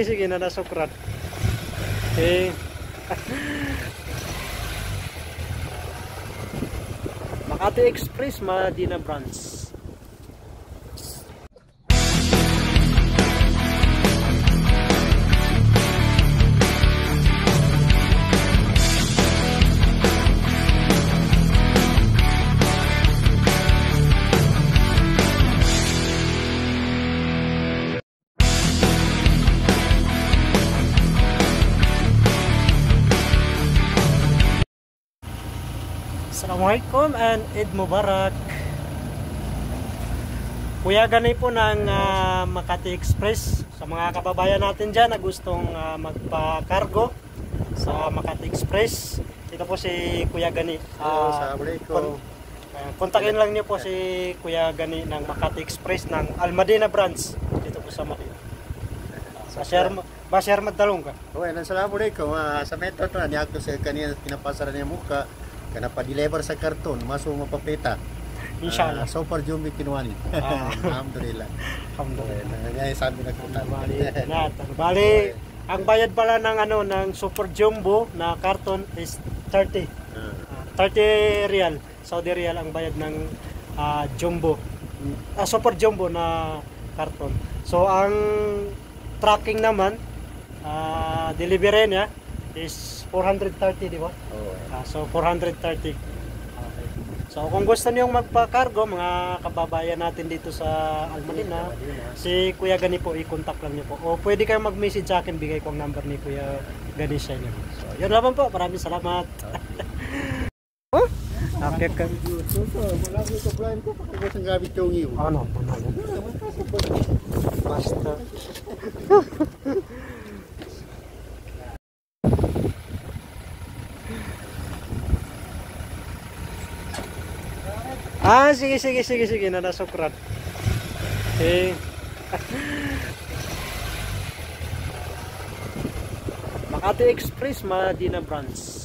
Sige, nanasukrat. Okay. Makati Express, Madina Branch. Assalamualaikum and Eid Mubarak. Kuya Gani po ng Makati Express. Sa mga kababayan natin dyan na gustong magpa-cargo sa Makati Express, ito po si Kuya Gani. Assalamualaikum. Kontakin lang niyo po si Kuya Gani ng Makati Express ng Almadina Branch dito po sa Madina. Basyar Magdalong ka. Okay, assalamualaikum. Sa metro to, niya ako sa kanina pinapasaran niya muka. Kana pa-deliver sa karton, masuk mapapeta. Inshallah. Super Jumbo Kinwani. Alhamdulillah. Ngayon sabi na ko Bali, ang bayad pala ng Super Jumbo na karton is 30. 30 real. Saudi real ang bayad ng Jumbo. Super Jumbo na karton. So ang tracking naman, delivery niya is 430, di ba? So 430. Okay. So kung gusto niyo magpa-cargo, mga kababayan natin dito sa Almadina, si Kuya Gani po, i-contact lang niyo po. O pwede kayong mag-message sa akin, bigay ko ang number ni Kuya Gani sa inyo. So yun lamang po, maraming salamat. Okay ka. Malaki ko blind ko pag sa gabi tongi. Ano? Basta. Sige, nanasukrat. Okay. Makati Express, Madina Branch.